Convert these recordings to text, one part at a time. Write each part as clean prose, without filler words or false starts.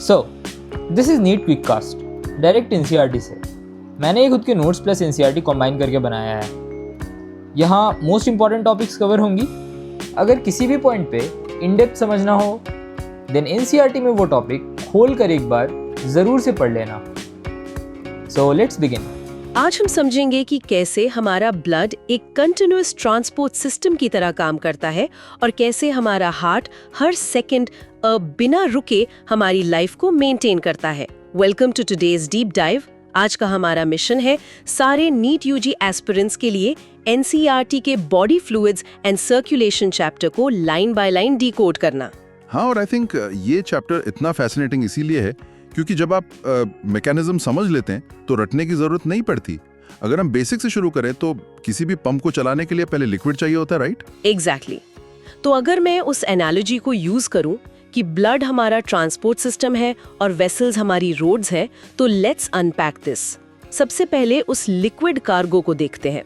So this is NEET quickcast direct NCERT से। मैंने ये खुद के नोट्स प्लस एनसीईआरटी कंबाइन करके बनाया है। यहाँ मोस्ट इंपॉर्टेंट टॉपिक्स कवर होंगी। अगर किसी भी पॉइंट पे इन डेप्थ समझना हो देन एनसीईआरटी में वो टॉपिक खोल कर एक बार जरूर से पढ़ लेना। So let's begin. आज हम समझेंगे कि कैसे हमारा ब्लड एक कंटिन्यूअस ट्रांसपोर्ट सिस्टम की तरह काम करता है और कैसे हमारा हार्ट हर सेकंड बिना रुके हमारी लाइफ को मेंटेन करता है। Welcome to today's deep dive. आज का हमारा मिशन है सारे नीट यूजी एस्पिरेंट्स के लिए एनसीईआरटी के body fluids and circulation chapter को लाइन बाय लाइन डिकोड करना। हाँ, और आई थिंक ये चैप्टर इतना फैसिनेटिंग इसीलिए है क्योंकि जब आप मैकेनिज्म समझ लेते हैं तो रटने की जरूरत नहीं पड़ती। अगर हम बेसिक से शुरू करें तो किसी भी पंप को चलाने के लिए पहले लिक्विड चाहिए होता है, राइट? एग्जैक्टली। तो अगर मैं उस एनालॉजी को यूज करूं कि ब्लड हमारा ट्रांसपोर्ट सिस्टम है और वेसल्स हमारी रोड्स है, तो लेट्स अनपैक दिस। सबसे पहले उस लिक्विड कार्गो को देखते हैं।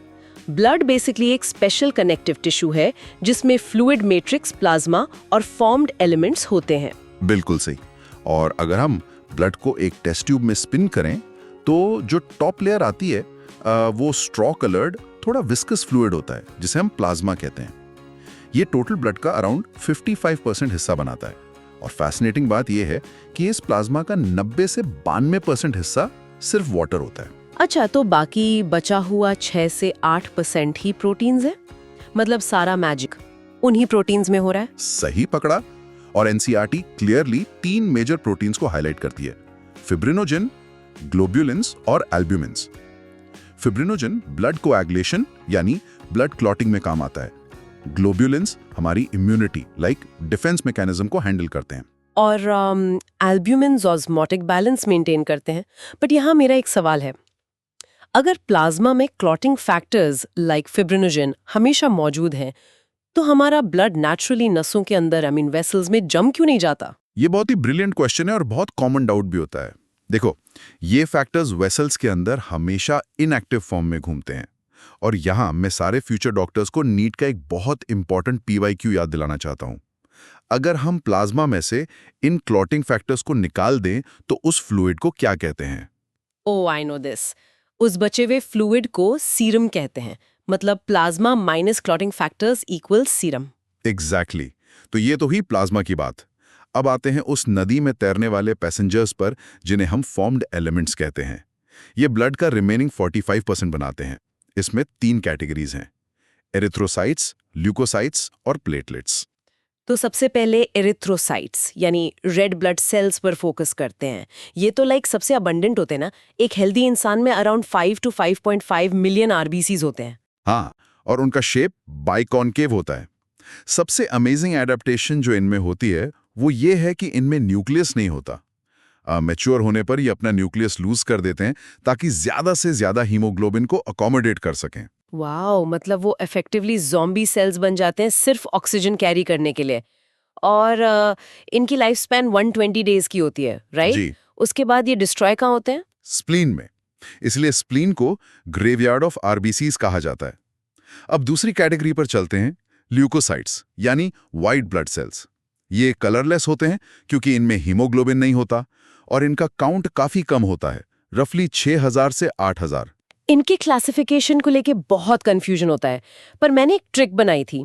ब्लड बेसिकली एक स्पेशल कनेक्टिव टिश्यू है जिसमें फ्लूइड मैट्रिक्स, प्लाज्मा और फॉर्म्ड एलिमेंट्स होते हैं। बिल्कुल सही। और अगर हम ब्लड को एक टेस्ट ट्यूब में स्पिन करें तो जो टॉप लेयर आती है वो स्ट्रॉ कलर्ड थोड़ा विस्कस फ्लूइड होता है जिसे हम प्लाज्मा कहते हैं। ये टोटल ब्लड का अराउंड 55% हिस्सा बनाता है। और फैसिनेटिंग बात यह है कि इस प्लाज्मा का 90 से 92% हिस्सा सिर्फ वाटर होता है। अच्छा, तो बाकी बचा हुआ 6 से 8% ही प्रोटीन्स है? मतलब सारा मैजिक उन्हीं प्रोटीन्स में हो रहा है? सही पकड़ा। और एनसीईआरटी क्लियरली 3 मेजर प्रोटीन्स को हाईलाइट करती है: फिब्रिनोजेन, ग्लोब्युलिन्स और एल्ब्यूमिन्स। फिब्रिनोजेन ब्लड कोएगुलेशन यानी ब्लड क्लॉटिंग में काम आता है। ग्लोब्युलिन्स हमारी इम्यूनिटी लाइक डिफेंस मैकेनिज्म को हैंडल करते हैं। और एल्ब्यूमिन्स ऑस्मोटिक बैलेंस मेंटेन करते हैं। बट यहाँ मेरा एक सवाल है, अगर प्लाज्मा में क्लॉटिंग फैक्टर्स लाइक फिब्रिनोजेन हमेशा मौजूद हैं, तो हमारा ब्लड नेचुरली नसों के अंदर वेसल्स में जम क्यों नहीं जाता? ये बहुत ही ब्रिलियंट क्वेश्चन है और बहुत कॉमन डाउट भी होता है। देखो, ये फैक्टर्स वेसल्स के अंदर हमेशा इनएक्टिव फॉर्म में घूमते हैं। और यहाँ मैं सारे फ्यूचर डॉक्टर्स को नीट का एक बहुत इंपॉर्टेंट पीवाईक्यू याद दिलाना चाहता हूँ। अगर हम प्लाज्मा में से इन क्लॉटिंग फैक्टर्स को निकाल दें तो उस फ्लूइड को क्या कहते हैं? ओह, आई नो दिस। उस बचे हुए फ्लूइड को सीरम कहते हैं। मतलब plasma minus clotting factors equal serum. Exactly. तो ये तो ही प्लाज्मा की बात। अब आते हैं उस नदी में तैरने वाले पैसेंजर्स पर जिन्हें हम फॉर्म्ड एलिमेंट्स कहते हैं। ये ब्लड का रिमेनिंग 45% बनाते हैं। इसमें 3 कैटेगरीज हैं: एरिथ्रोसाइट्स, ल्यूकोसाइट्स और प्लेटलेट्स। तो सबसे पहले एरिथ्रोसाइट्स यानी रेड ब्लड सेल्स पर फोकस करते हैं। ये तो सबसे अबंडेंट होते हैं ना। एक हेल्दी इंसान में अराउंड 5 to 5.5 मिलियन आरबीसीज होते हैं। हाँ, और उनका शेप बाइकॉनकेव होता है। सबसे अमेजिंग एडेप्टेशन जो इनमें होती है वो ये है कि इनमें न्यूक्लियस नहीं होता। मैच्योर होने पर ये अपना न्यूक्लियस लूज कर देते हैं ताकि ज्यादा से ज्यादा हीमोग्लोबिन को अकोमोडेट कर सकें। वाओ, मतलब वो इफेक्टिवली ज़ॉम्बी सेल्स बन जाते हैं सिर्फ ऑक्सीजन कैरी करने के लिए। और इनकी लाइफ स्पैन 120 डेज की होती है, राइट? जी। उसके बाद ये डिस्ट्रॉय कहाँ होते हैं? स्प्लीन में। इसलिए स्प्लीन को ग्रेवयार्ड ऑफ आरबीसीज कहा जाता है। अब दूसरी कैटेगरी पर चलते हैं, ल्यूकोसाइट्स यानी व्हाइट ब्लड सेल्स। ये कलरलेस होते हैं क्योंकि इनमें हीमोग्लोबिन नहीं होता और इनका काउंट काफी कम होता है, रफली 6000 से 8000। इनके क्लासिफिकेशन को लेके बहुत कंफ्यूजन होता है, पर मैंने एक ट्रिक बनाई थी।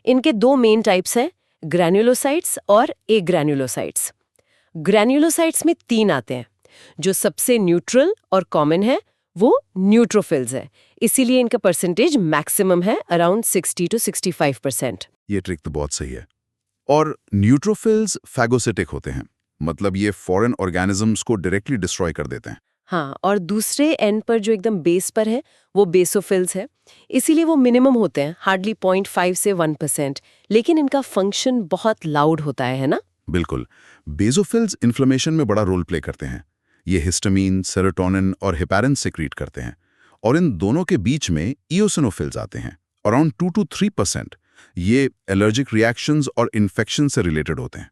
इनके 2 मेन टाइप्स हैं, ग्रैन्युलोसाइट्स और एग्रैन्युलोसाइट्स। ग्रैन्युलोसाइट्स में 3 आते हैं। जो सबसे न्यूट्रल और कॉमन है वो न्यूट्रोफिल्स है, इसीलिए इनका परसेंटेज मैक्सिमम है अराउंड 60 to 65%। ये ट्रिक तो बहुत सही है। और न्यूट्रोफिल्स फैगोसिटिक होते हैं, मतलब ये फॉरेन ऑर्गेनिजम्स को डायरेक्टली डिस्ट्रॉय कर देते हैं। हाँ, और दूसरे एंड पर जो एकदम बेस पर है वो बेसोफिल्स है, इसीलिए वो मिनिमम होते हैं, हार्डली 0.5 से 1%। लेकिन इनका फंक्शन बहुत लाउड होता है ना? बिल्कुल। बेसोफिल्स इन्फ्लेमेशन में बड़ा रोल प्ले करते हैं। ये हिस्टामिन, सेरोटोनिन और हेपारिन सेक्रीट करते हैं। और इन दोनों के बीच में इओसिनोफिल्स आते हैं, अराउंड 2 to 3%। ये एलर्जिक रिएक्शंस और इन्फेक्शन से रिलेटेड होते हैं।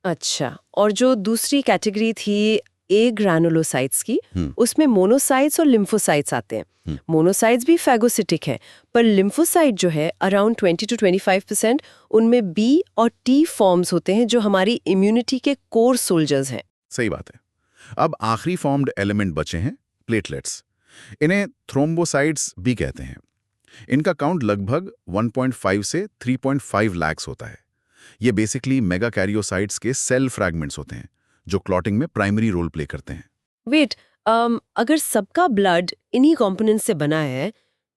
अच्छा, और जो दूसरी कैटेगरी थी एग्रैनुलोसाइट्स की, उसमें मोनोसाइट्स और लिम्फोसाइट्स आते हैं। मोनोसाइट्स भी फैगोसिटिक हैं, पर लिम्फोसाइट जो है अराउंड 20 to 25%, उनमें बी और टी फॉर्म्स होते हैं जो हमारी इम्यूनिटी के कोर सोल्जर्स हैं। सही बात है। अब आखिरी फॉर्म्ड एलिमेंट बचे हैं प्लेटलेट्स। इन्हें थ्रोम्बोसाइट्स भी कहते हैं। इनका काउंट लगभग 1.5 से 3.5 लाख होता है। ये बेसिकली मेगा कैरियोसाइट्स के सेल फ्रैगमेंट्स होते हैं जो क्लॉटिंग में प्राइमरी रोल प्ले करते हैं। वेट, अगर सबका ब्लड इन्हीं कंपोनेंट्स से बना है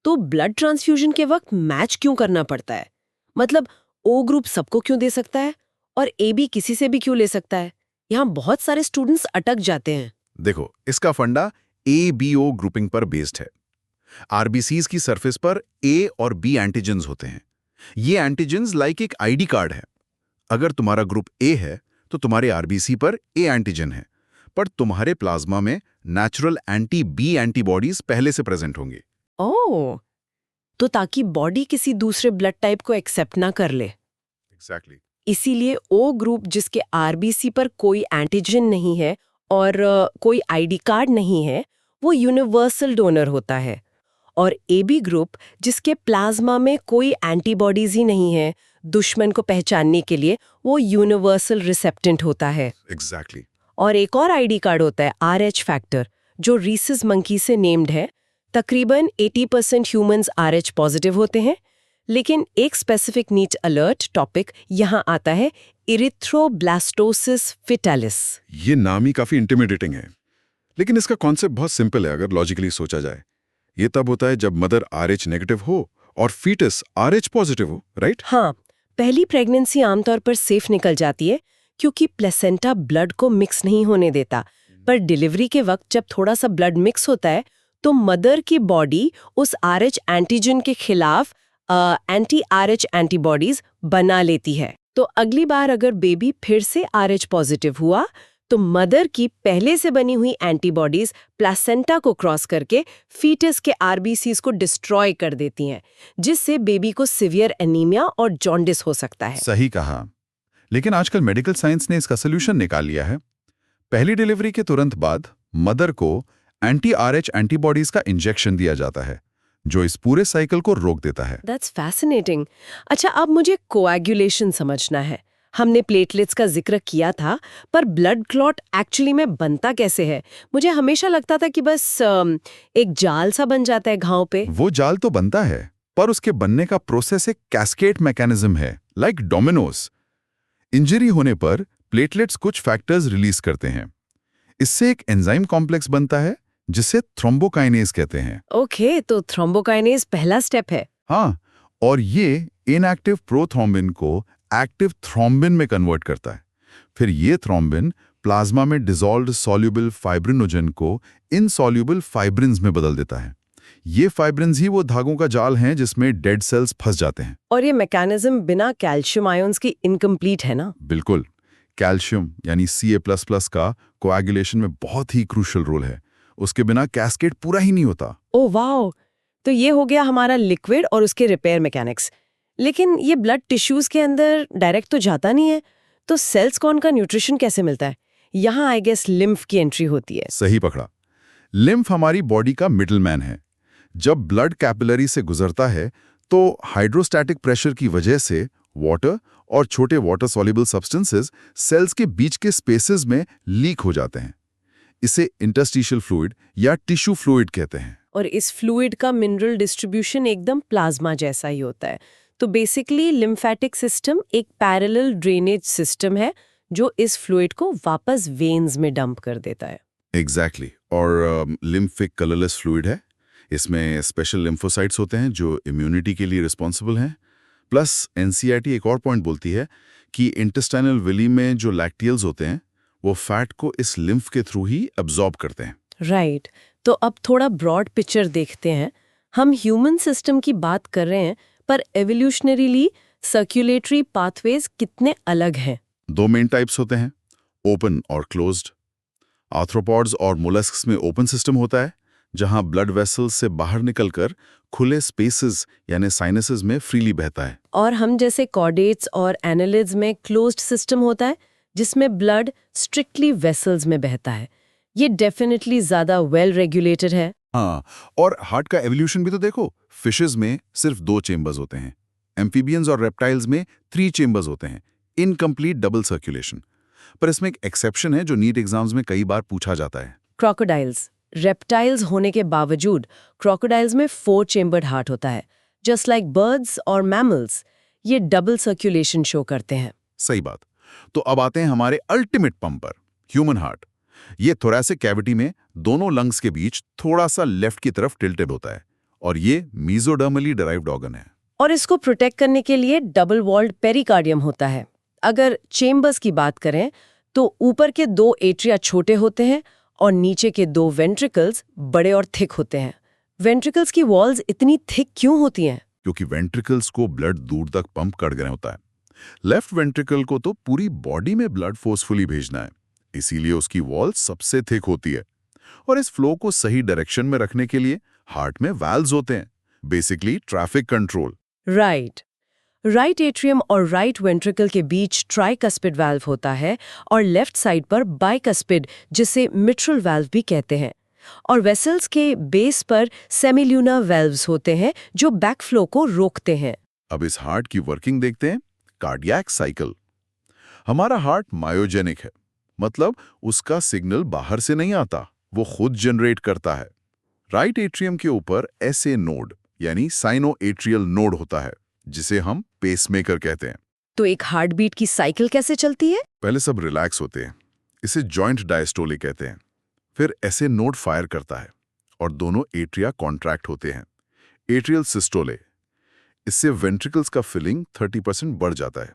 तो ब्लड ट्रांसफ्यूजन के वक्त मैच क्यों करना पड़ता है? मतलब ओ ग्रुप सबको क्यों दे सकता है और ए बी किसी से भी क्यों ले सकता है? यहाँ बहुत सारे स्टूडेंट्स अटक जाते हैं। देखो, इसका फंडा ABO ग्रुपिंग पर बेस्ड है। आरबीसीज की सरफेस पर ए और बी एंटीजेंस होते हैं। ये एंटीजेंस लाइक एक आईडी कार्ड है। अगर तुम्हारा ग्रुप ए है तो तुम्हारे आरबीसी पर ए एंटीजन है, पर तुम्हारे प्लाज्मा में नेचुरल एंटी बी एंटीबॉडीज पहले से प्रेजेंट होंगे। ओह, तो ताकि बॉडी किसी दूसरे ब्लड टाइप को एक्सेप्ट ना कर ले। एग्जैक्टली। इसीलिए ओ ग्रुप जिसके आरबीसी पर कोई एंटीजन नहीं है और कोई आईडी कार्ड नहीं है, वो यूनिवर्सल डोनर होता है। और एबी ग्रुप जिसके प्लाज्मा में कोई एंटीबॉडीज ही नहीं है दुश्मन को पहचानने के लिए, वो यूनिवर्सल रिसेप्टेंट होता है। एग्जैक्टली। और एक और आईडी कार्ड होता है RH फैक्टर, जो रीसस मंकी से नेम्ड है। तकरीबन 80% ह्यूमंस RH पॉजिटिव होते हैं। लेकिन एक स्पेसिफिक नीट अलर्ट टॉपिक यहाँ आता है, इरिथ्रोब्लास्टोसिस फिटालिस। ये नाम ही काफी इंटिमिडेटिंग है, लेकिन इसका कॉन्सेप्ट बहुत सिंपल है अगर लॉजिकली सोचा जाए। ये तब होता है जब मदर RH नेगेटिव हो और फीटस RH पॉजिटिव हो, राइट? हाँ, पहली प्रेगनेंसी आमतौर पर सेफ निकल जाती है क्योंकि प्लेसेंटा ब्लड को मिक्स नहीं होने देता। पर डिलीवरी के वक्त जब थोड़ा सा ब्लड मिक्स होता है तो मदर की बॉडी उस RH एंटीजन के खिलाफ एंटी RH एंटीबॉडीज बना लेती है। तो अगली बार अगर बेबी फिर से RH पॉजिटिव हुआ तो मदर की पहले से बनी हुई एंटीबॉडीज प्लेसेंटा को क्रॉस करके फीटस के आरबीसीज को डिस्ट्रॉय कर देती हैं, जिससे बेबी को सीवियर एनीमिया और जॉन्डिस हो सकता है। सही कहा। लेकिन आजकल मेडिकल साइंस ने इसका सोल्यूशन निकाल लिया है। पहली डिलीवरी के तुरंत बाद मदर को एंटी RH एंटीबॉडीज का इंजेक्शन दिया जाता है, जो इस पूरे साइकिल को रोक देता है। That's fascinating. अच्छा, अब मुझे कोएगुलेशन समझना है। हमने प्लेटलेट्स का जिक्र किया था, पर ब्लड क्लॉट एक्चुअली में बनता कैसे है? मुझे हमेशा लगता था कि बस एक जाल सा बन जाता है घाव पे। वो जाल तो बनता है, पर उसके बनने का प्रोसेस एक कैस्केड मैकेनिज्म है, लाइक डोमिनोज। इंजरी होने पर प्लेटलेट्स कुछ फैक्टर्स रिलीज करते हैं। इससे एक एंजाइम कॉम्प्लेक्स बनता है जिसे थ्रोम्बोकाइनेज कहते हैं। ओके, तो थ्रोम्बोकाइनेज पहला स्टेप है। हाँ, और ये इनएक्टिव प्रोथ्रोम्बिन को एक्टिव थ्रोम्बिन में कन्वर्ट करता है। फिर ये थ्रोम्बिन प्लाज्मा में डिसॉल्व्ड सॉल्युबल फाइब्रिनोजन को इनसॉल्युबल फाइब्रिन्स में बदल देता है। ये फाइब्रिन्स ही वो धागों का जाल हैं जिसमें डेड सेल्स फंस जाते हैं। और ये मैकेनिज्म बिना कैल्शियम आयंस की इनकम्प्लीट है ना? बिल्कुल। कैल्शियम यानी Ca++ का कोएगुलेशन में बहुत ही क्रूशियल रोल है। उसके बिना कैस्केड पूरा ही नहीं होता। ओह वाओ, तो ये हो गया हमारा लिक्विड और उसके रिपेयर मैकेनिक्स। लेकिन ये ब्लड टिश्यूज के अंदर डायरेक्ट तो जाता नहीं है, तो सेल्स को उनका न्यूट्रिशन कैसे मिलता है? यहाँ आई गेस लिम्फ की एंट्री होती है। सही पकड़ा। लिम्फ हमारी बॉडी का मिडलमैन है। जब ब्लड कैपिलरी से गुजरता है तो हाइड्रोस्टैटिक प्रेशर की वजह से वाटर और छोटे वाटर सॉल्युबल सब्सटेंसेस सेल्स के बीच के स्पेसेस में लीक हो जाते हैं। इसे इंटरस्टिशियल फ्लूइड या टिश्यू फ्लूइड कहते हैं। और इस फ्लूइड का मिनरल डिस्ट्रीब्यूशन एकदम प्लाज्मा जैसा ही होता है। तो बेसिकली लिम्फेटिक सिस्टम एक पैरेलल ड्रेनेज सिस्टम है जो इस फ्लूइड को वापस वेन्स में डंप कर देता है। एग्जैक्टली। और लिम्फिक कलरलेस फ्लूइड है। इसमें स्पेशल लिम्फोसाइट्स होते हैं जो इम्यूनिटी के लिए रिस्पॉन्सिबल हैं। प्लस NCERT एक और पॉइंट बोलती है कि इंटेस्टाइनल विली में जो लैक्टियल्स होते हैं वो फैट को इस लिम्फ के थ्रू ही अब्जॉर्ब करते हैं। राइट। तो अब थोड़ा ब्रॉड पिक्चर देखते हैं। हम ह्यूमन सिस्टम की बात कर रहे हैं, पर एवोल्यूशनरीली सर्कुलेटरी पाथवेज कितने अलग हैं? 2 मेन टाइप्स होते हैं, ओपन और क्लोज्ड। आर्थ्रोपॉड्स और मोलस्क्स में ओपन सिस्टम होता है, जहां ब्लड वेसल्स से बाहर निकलकर खुले स्पेसेस यानी साइनसेस में फ्रीली बहता है। और हम जैसे कॉर्डेट्स और एनालिड्स में क्लोज्ड सिस्टम होता है, जिसमें ब्लड स्ट्रिक्टली वेसल्स में बहता है। ये डेफिनेटली ज्यादा वेल रेगुलेटेड है। हाँ, और हार्ट का एवोल्यूशन भी तो देखो। फिशेस में सिर्फ 2 चेम्बर्स होते हैं, एम्फीबियंस और रेप्टाइल्स में 3 चेम्बर्स होते हैं, इनकम्प्लीट डबल सर्कुलेशन। पर इसमें एक एक्सेप्शन है जो नीट एग्जाम्स में कई बार पूछा जाता है। क्रोकोडाइल्स। रेप्टाइल्स होने के बावजूद क्रोकोडाइल्स में 4 चेम्बर्ड हार्ट होता है, जस्ट लाइक बर्ड्स और मैमल्स। ये डबल सर्कुलेशन शो करते हैं। सही बात। तो अब आते हैं हमारे अल्टीमेट पंप पर, ह्यूमन हार्ट। ये थोरैसिक कैविटी में दोनों लंग्स के बीच थोड़ा सा लेफ्ट की तरफ टिल्टेड होता है और ये मीजोडर्मली डिराइव्ड ऑर्गन है। और इसको प्रोटेक्ट करने के लिए डबल वॉल्ड पेरिकार्डियम होता है। अगर चेम्बर्स की बात करें तो ऊपर के 2 एट्रिया छोटे होते हैं और नीचे के 2 वेंट्रिकल्स बड़े और थिक होते हैं। वेंट्रिकल्स की वॉल्स इतनी थिक क्यों होती हैं? क्योंकि वेंट्रिकल्स को ब्लड दूर तक पंप कर गए होता है। लेफ्ट वेंट्रिकल को तो पूरी बॉडी में ब्लड फोर्सफुली भेजना है, इसीलिए उसकी वॉल सबसे थिक होती है। और इस फ्लो को सही डायरेक्शन में रखने के लिए हार्ट में वाल्व्स होते हैं, basically traffic control. Right atrium और राइट वेंट्रिकल के बीच ट्राइकस्पिड वाल्व होता है और लेफ्ट साइड पर बाइकस्पिड, जिसे मिट्रल वाल्व भी कहते हैं। और वेसल्स के बेस पर सेमिल्यूनर वाल्व्स होते हैं जो बैकफ्लो को रोकते हैं। अब इस हार्ट की वर्किंग देखते हैं। Cardiac cycle. हमारा हार्ट मायोजेनिक है, मतलब उसका सिग्नल बाहर से नहीं आता, वो खुद जनरेट करता है। राइट एट्रियम के ऊपर SA नोड यानी साइनो एट्रियल नोड होता है, जिसे हम पेसमेकर कहते हैं। तो एक हार्ट बीट की साइकिल कैसे चलती है? पहले सब रिलैक्स होते हैं, इसे जॉइंट डायस्टोली कहते हैं। फिर SA नोड फायर करता है और दोनों एट्रिया कॉन्ट्रैक्ट होते हैं, एट्रियल सिस्टोले। इससे वेंट्रिकल्स का फिलिंग 30% बढ़ जाता है।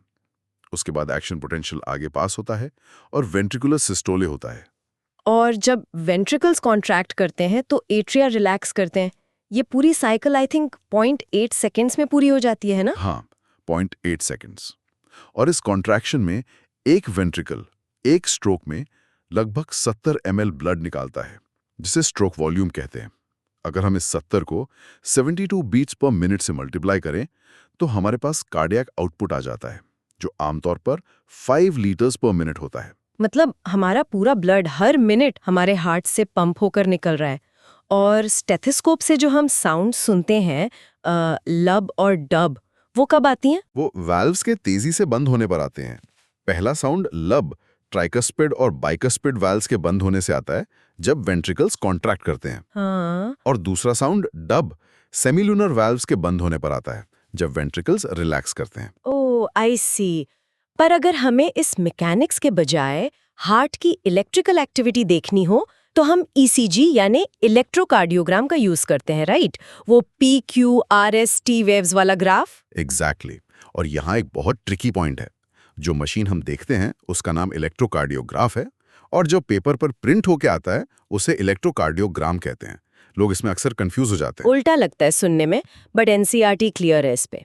उसके बाद एक्शन पोटेंशियल आगे पास होता है और वेंट्रिकुलर सिस्टोले होता है। और जब वेंट्रिकल्स कॉन्ट्रैक्ट करते हैं तो एट्रिया रिलैक्स करते हैं। ये पूरी साइकिल आई थिंक 0.8 सेकेंड्स में पूरी हो जाती है ना? हाँ, 0.8 सेकेंड्स। और इस कॉन्ट्रैक्शन में एक वेंट्रिकल एक स्ट्रोक में लगभग 70 ml ब्लड निकालता है, जिसे स्ट्रोक वॉल्यूम कहते हैं। अगर हम इस 70 को 72 बीट्स पर मिनट से मल्टीप्लाई करें तो हमारे पास कार्डियक आउटपुट आ जाता है, जो आमतौर पर 5 लीटर्स पर मिनट होता है। मतलब हमारा पूरा ब्लड हर मिनट हमारे हार्ट से पंप होकर निकल रहा है। और स्टेथोस्कोप से जो हम साउंड सुनते हैं, लब और डब, वो कब आती हैं? वो वाल्व्स के तेजी से बंद होने पर आते हैं। पहला साउंड लब ट्राइकस्पिड और बाइकस्पिड वाल्व्स के बंद होने से आता है, जब वेंट्रिकल्स कॉन्ट्रैक्ट करते हैं। हाँ। और दूसरा साउंड डब सेमिल्यूनर वाल्व्स के बंद होने पर आता है, जब वेंट्रिकल्स रिलैक्स करते हैं। ओह, आई सी। पर अगर हमें इस मैकेनिक्स के बजाय हार्ट की इलेक्ट्रिकल एक्टिविटी देखनी हो तो हम ECG यानी इलेक्ट्रोकार्डियोग्राम का यूज करते हैं, राइट? वो PQRS-T वेव्स वाला ग्राफ। एग्जैक्टली। और यहाँ एक बहुत ट्रिकी पॉइंट है। जो मशीन हम देखते हैं उसका नाम इलेक्ट्रोकार्डियोग्राफ है, और जो पेपर पर प्रिंट होके आता है उसे इलेक्ट्रोकार्डियोग्राम कहते हैं। लोग इसमें अक्सर कंफ्यूज हो जाते हैं। उल्टा लगता है सुनने में, बट NCERT क्लियर है इस पे।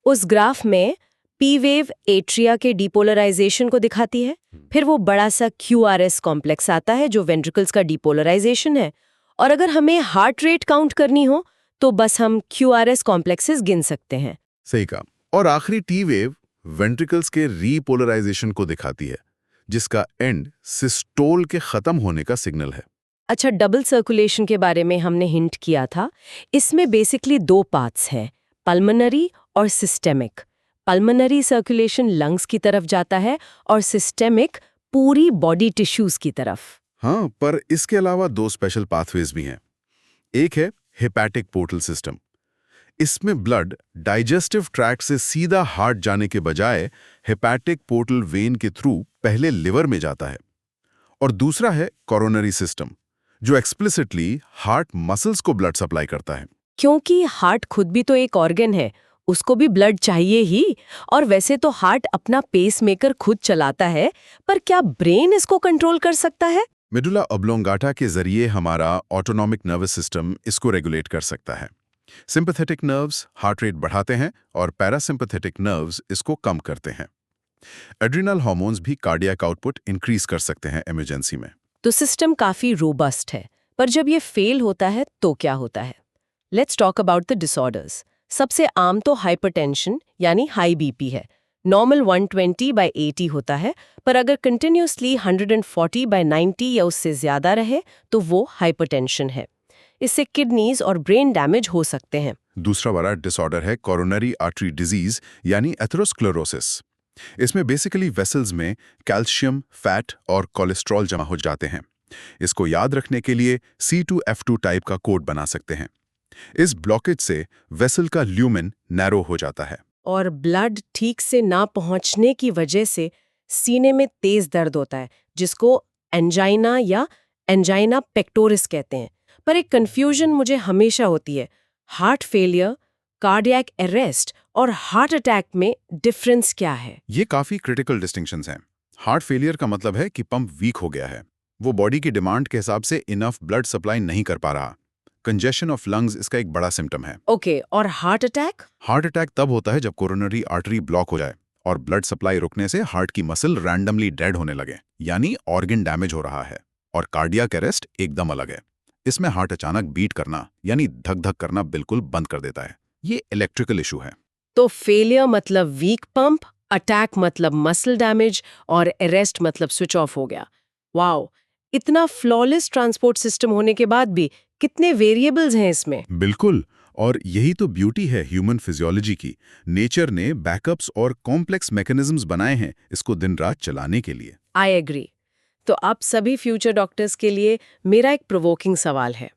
उस ग्राफ में P वेव एट्रिया के डिपोलराइजेशन को दिखाती है, फिर वो बड़ा सा QRS कॉम्प्लेक्स आता है जो वेंट्रिकल्स का डिपोलराइजेशन है। और अगर हमें हार्ट रेट काउंट करनी हो तो बस हम QRS कॉम्प्लेक्सेस गिन सकते हैं। सही कहा। और आखिरी T वेव वेंट्रिकल्स के रीपोलराइजेशन को दिखाती है, जिसका एंड सिस्टोल के खत्म होने का सिग्नल है। अच्छा, डबल सर्कुलेशन के बारे में हमने हिंट किया था। इसमें बेसिकली 2 पार्ट्स हैं, पल्मोनरी और सिस्टेमिक। पल्मोनरी सर्कुलेशन लंग्स की तरफ जाता है और सिस्टेमिक पूरी बॉडी टिश्यूज की तरफ। हाँ, पर इसके अलावा 2 स्पेशल पाथवेज भी हैं। एक है हेपेटिक पोर्टल सिस्टम। इसमें ब्लड डाइजेस्टिव ट्रैक्ट से सीधा हार्ट जाने के बजाय हेपेटिक पोर्टल वेन के थ्रू पहले लिवर में जाता है। और दूसरा है कोरोनरी सिस्टम, जो एक्सप्लिसिटली हार्ट मसल्स को ब्लड सप्लाई करता है। क्योंकि हार्ट खुद भी तो एक ऑर्गन है, उसको भी ब्लड चाहिए ही। और वैसे तो हार्ट अपना पेसमेकर खुद चलाता है, पर क्या ब्रेन इसको कंट्रोल कर सकता है? मेडुला ऑब्लोंगाटा के जरिए हमारा ऑटोनॉमिक नर्वस सिस्टम इसको रेगुलेट कर सकता है। सिंपैथेटिक नर्व्स हार्ट रेट बढ़ाते हैं और पैरासिम्पैथेटिक नर्व्स इसको कम करते हैं। एड्रिनल हार्मोन्स भी कार्डियक आउटपुट इंक्रीज कर सकते हैं इमरजेंसी में। तो सिस्टम काफी रोबस्ट है, पर जब ये फेल होता है तो क्या होता है? Let's talk about the disorders. सबसे आम तो हाइपरटेंशन यानी हाई बीपी है। नॉर्मल 120/80 होता है, पर अगर कंटिन्यूसली 140/90 या उससे ज्यादा रहे तो वो हाइपरटेंशन है। इससे किडनीज और ब्रेन डैमेज हो सकते हैं। दूसरा बड़ा डिसऑर्डर है कोरोनरी आर्टरी डिजीज यानी एथेरोस्क्लेरोसिस। इसमें बेसिकली वेसल्स में कैल्शियम, फैट और कोलेस्ट्रॉल जमा हो जाते हैं। इसको याद रखने के लिए C2F2 टाइप का कोड बना सकते हैं। इस ब्लॉकेज से वेसल का ल्यूमेन नैरो हो जाता है। और ब्लड ठीक से ना पहुंचने की वजह से सीने में तेज दर्द होता है, जिसको एंजाइना या एंजाइना पेक्टोरिस कहते हैं। पर एक कंफ्यूजन मुझे हमेशा होती है, हार्ट फेलियर, कार्डियक अरेस्ट और हार्ट अटैक में डिफरेंस क्या है? ये काफी क्रिटिकल डिस्टिंक्शंस हैं। हार्ट फेलियर का मतलब है कि पंप वीक हो गया है, वो बॉडी की डिमांड के हिसाब से इनफ ब्लड सप्लाई नहीं कर पा रहा। कंजेशन ऑफ लंग्स इसका एक बड़ा सिम्टम है। ओके, और हार्ट अटैक? हार्ट अटैक तब होता है जब कोरोनरी आर्टरी ब्लॉक हो जाए और ब्लड सप्लाई रुकने से हार्ट की मसल रैंडमली डेड होने लगे, यानी ऑर्गन डैमेज हो रहा है। और कार्डियक अरेस्ट एकदम अलग है। इसमें हार्ट अचानक बीट करना यानी धक धक करना बिल्कुल बंद कर देता है। ये इलेक्ट्रिकल इशू है। तो फेलियर मतलब वीक पंप, अटैक मतलब मसल डैमेज और अरेस्ट मतलब स्विच ऑफ हो गया। वाओ, इतना फ्लॉलेस ट्रांसपोर्ट सिस्टम होने के बाद भी कितने वेरिएबल्स हैं इसमें। बिल्कुल, और यही तो ब्यूटी है ह्यूमन फिजियोलॉजी की। नेचर ने बैकअप्स और कॉम्प्लेक्स मैकेनिज्म्स बनाए हैं इसको दिन रात चलाने के लिए। I agree. तो अब सभी फ्यूचर डॉक्टर्स के लिए मेरा एक प्रोवोकिंग सवाल है।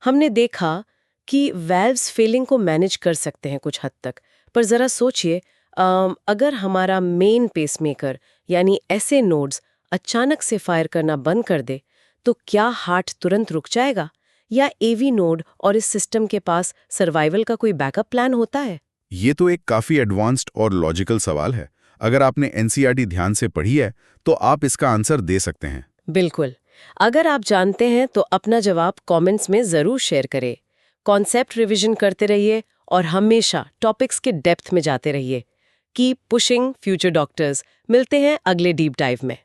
हमने देखा कि वेल्व्स फेलिंग को मैनेज कर सकते हैं कुछ हद तक, पर जरा सोचिए, अगर हमारा मेन पेसमेकर यानी ऐसे नोड्स अचानक से फायर करना बंद कर दे, तो क्या हार्ट तुरंत रुक जाएगा, या एवी नोड और इस सिस्टम के पास सर्वाइवल का कोई बैकअप प्लान होता है? ये तो एक काफी एडवांस्ड और लॉजिकल सवाल है। अगर आपने एनसीईआरटी ध्यान से पढ़ी है तो आप इसका आंसर दे सकते हैं। बिल्कुल। अगर आप जानते हैं तो अपना जवाब कमेंट्स में जरूर शेयर करें। कॉन्सेप्ट रिवीजन करते रहिए और हमेशा टॉपिक्स के डेप्थ में जाते रहिए। Keep pushing future doctors. मिलते हैं अगले डीप डाइव में।